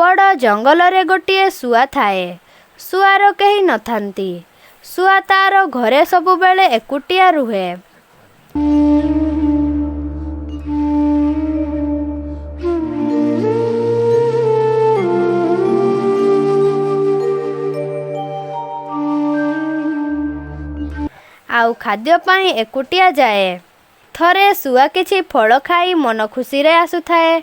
बड़ जंगल गोटे शुआ थाए। शुआर केही नथांती। शुआ तार घरे सबुबेले एकुटिया रुहे। आउ खाद्य पाई एकुटिया जाए। थरे शुआ किछि फल खाई मन खुशी रे आसुथाए।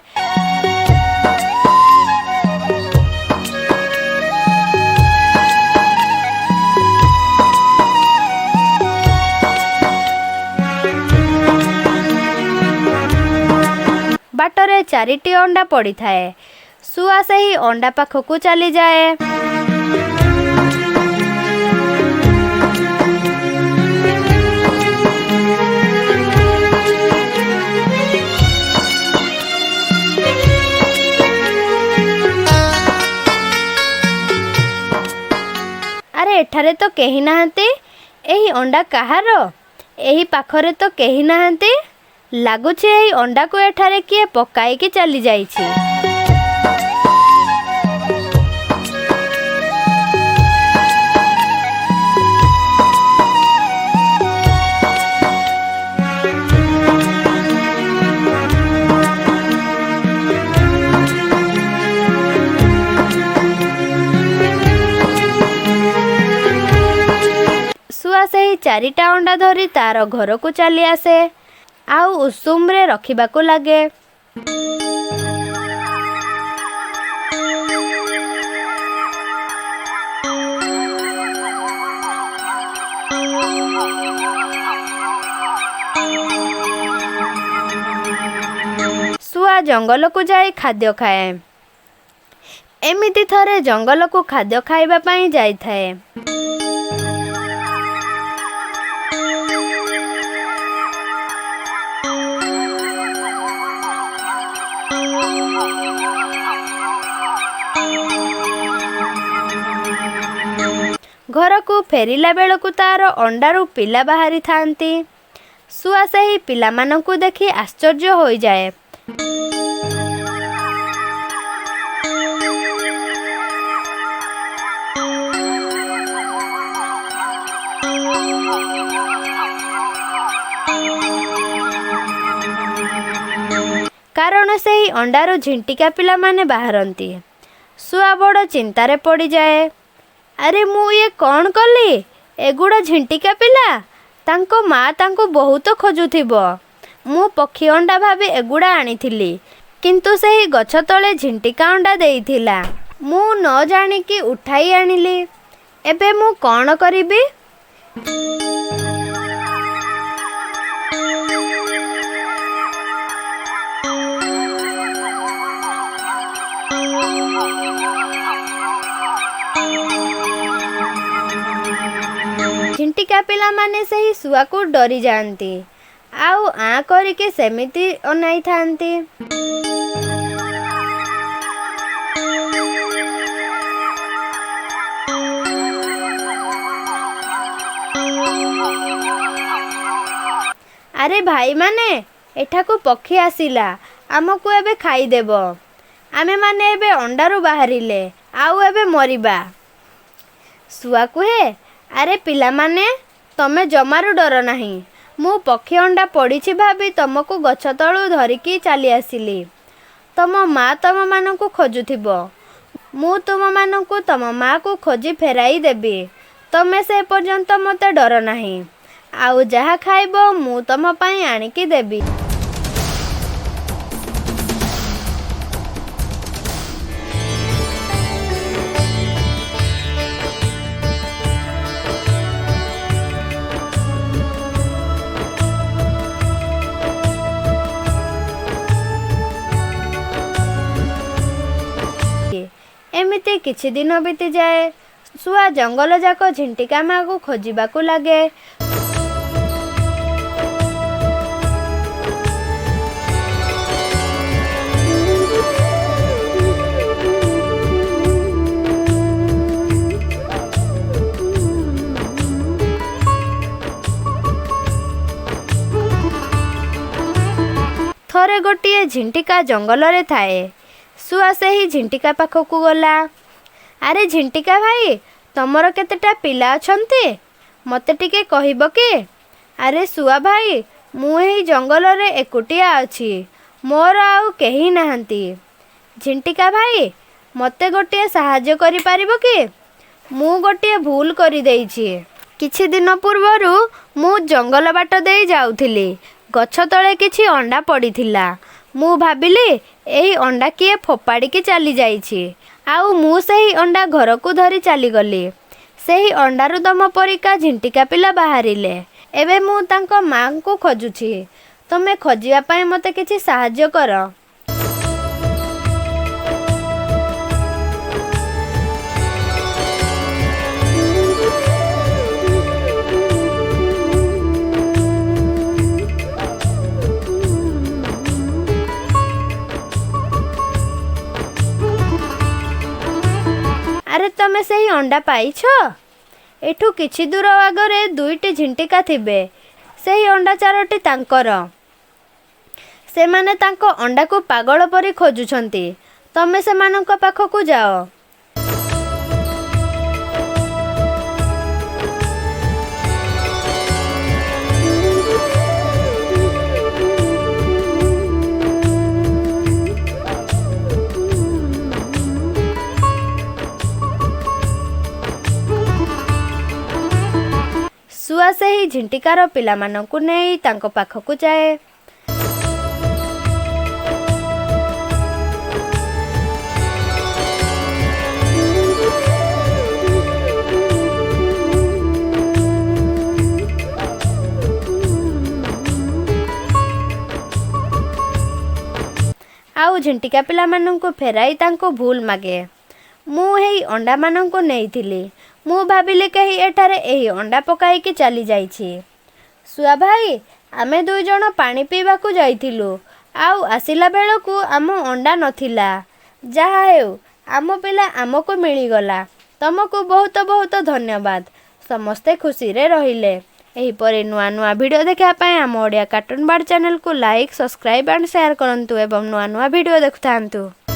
बाटरे 4टी अंडा पड़ी थाए। शुआ सही अंडा पाखकू चली जाए। अरे एठारे तो केही नाहंती। एही अंडा काहार? एही पाखरे तो केही नाहंती। लागुछि एही अंडा को एठारे किए पकाईकी चली जाइछि। शुआ सही 4टा अंडा धरी तार घर को चली आसे। आउ उषुम रे रखिबाकू लागे। शुआ जंगल को जाई खाद्य खाए। एमिति थरे जंगल को खाद्य खाइबा पाई जाई थाए। घर को फेरिला बेलकू तार अंडारू पिला बाहरी थांती। शुआ सही पिला मानकू देखी आश्चर्य हो जाए। कारण सही अंडारू झिंटिका पिला माने बाहरती। शुआ बड़ चिंतारे पड़ी जाए। अरे मु ये कौन कली? एगुड़ा झिंटिका पिला। तांको माँ तांको बहुत खोजुथिबो। मु पक्षी अंडा भाबी एगुड़ा आनीथिली, किंतु सही गछ तले झिंटिका अंडा देइथिला। मु न जानिकी उठाई आनिली। एबे मु कौन करिबी? झिंटिका पिला माने सही शुआ को डरी जाती। आउ आ करके सेमिति अनाई थांती। अरे भाई माने एठा को पक्षी आसिला, आमको एबे खाई देबो। आमे माने एबे अंडारू बाहरिले, आउ एबे मरिबा। शुआ कुहे, अरे पिला माने तमे जमारू डर नाही। मु पक्षी अंडा पड़ी भाभी तुमको गछ तलू धरिकी चली आसिली। तम माँ तुम मानकू खोजुथिबो। मु तुम मानकू तुम माँ को खोजी फेराई देबी। तमे से पर्यंत मते डर नाही। आउ जहा खाइबो मु तुम पाई आनिकी देबी। एमिति किछि दिन बीती जाए। शुआ जंगल जाक झिंटिका माँ को खोजिबाकू लागे। थरे गोटिए झिंटिका जंगल रे थाए। ଶୁଆ ସେହି ଝିଣ୍ଟିକା ପାଖକୁ ଗଲା। ଆରେ ଝିଣ୍ଟିକା ଭାଇ, ତମର କେତେଟା ପିଲା ଅଛନ୍ତି? ମୋତେ ଟିକେ କହିବ କି? ଆରେ ଶୁଆ ଭାଇ, ମୁଁ ଏହି ଜଙ୍ଗଲରେ ଏକୁଟିଆ ଅଛି। ମୋର ଆଉ କେହି ନାହାନ୍ତି। ଝିଣ୍ଟିକା ଭାଇ, ମୋତେ ଗୋଟିଏ ସାହାଯ୍ୟ କରିପାରିବ କି? ମୁଁ ଗୋଟିଏ ଭୁଲ କରିଦେଇଛି। କିଛି ଦିନ ପୂର୍ବରୁ ମୁଁ ଜଙ୍ଗଲ ବାଟ ଦେଇ ଯାଉଥିଲି। ଗଛ ତଳେ କିଛି ଅଣ୍ଡା ପଡ଼ିଥିଲା। ମୁଁ ଭାବିଲି ଏହି ଅଣ୍ଡା କିଏ ଫୋପାଡ଼ିକି ଚାଲିଯାଇଛି। ଆଉ ମୁଁ ସେହି ଅଣ୍ଡା ଘରକୁ ଧରି ଚାଲିଗଲି। ସେହି ଅଣ୍ଡାରୁ ତମ ପରିକା ଝିଣ୍ଟିକା ପିଲା ବାହାରିଲେ। ଏବେ ମୁଁ ତାଙ୍କ ମାଆଙ୍କୁ ଖୋଜୁଛି। ତମେ ଖୋଜିବା ପାଇଁ ମୋତେ କିଛି ସାହାଯ୍ୟ କର। ଆରେ ତମେ ସେହି ଅଣ୍ଡା ପାଇଛ? ଏଠୁ କିଛି ଦୂର ଆଗରେ ଦୁଇଟି ଝିଣ୍ଟିକା ଥିବେ। ସେହି ଅଣ୍ଡା ଚାରୋଟି ତାଙ୍କର। ସେମାନେ ତାଙ୍କ ଅଣ୍ଡାକୁ ପାଗଳ ପରି ଖୋଜୁଛନ୍ତି। ତମେ ସେମାନଙ୍କ ପାଖକୁ ଯାଅ। ଶୁଆ ସେହି ଝିଣ୍ଟିକାର ପିଲାମାନଙ୍କୁ ନେଇ ତାଙ୍କ ପାଖକୁ ଯାଏ। ଆଉ ଝିଣ୍ଟିକା ପିଲାମାନଙ୍କୁ ଫେରାଇ ତାଙ୍କୁ ଭୁଲ ମାଗେ। ମୁଁ ଏହି ଅଣ୍ଡାମାନଙ୍କୁ ନେଇଥିଲି। ମୁଁ ଭାବିଲି କେହି ଏଠାରେ ଏହି ଅଣ୍ଡା ପକାଇକି ଚାଲିଯାଇଛି। ଶୁଆ ଭାଇ, ଆମେ ଦୁଇଜଣ ପାଣି ପିଇବାକୁ ଯାଇଥିଲୁ। ଆଉ ଆସିଲା ବେଳକୁ ଆମ ଅଣ୍ଡା ନଥିଲା। ଯାହା ହେଉ, ଆମ ପିଲା ଆମକୁ ମିଳିଗଲା। ତମକୁ ବହୁତ ବହୁତ ଧନ୍ୟବାଦ। ସମସ୍ତେ ଖୁସିରେ ରହିଲେ। ଏହିପରି ନୂଆ ନୂଆ ଭିଡ଼ିଓ ଦେଖିବା ପାଇଁ ଆମ ଓଡ଼ିଆ କାର୍ଟୁନ ବାର୍ଡ଼ ଚ୍ୟାନେଲକୁ ଲାଇକ୍, ସବସ୍କ୍ରାଇବ୍ ଆଣ୍ଡ ସେୟାର କରନ୍ତୁ ଏବଂ ନୂଆ ନୂଆ ଭିଡ଼ିଓ ଦେଖୁଥାନ୍ତୁ।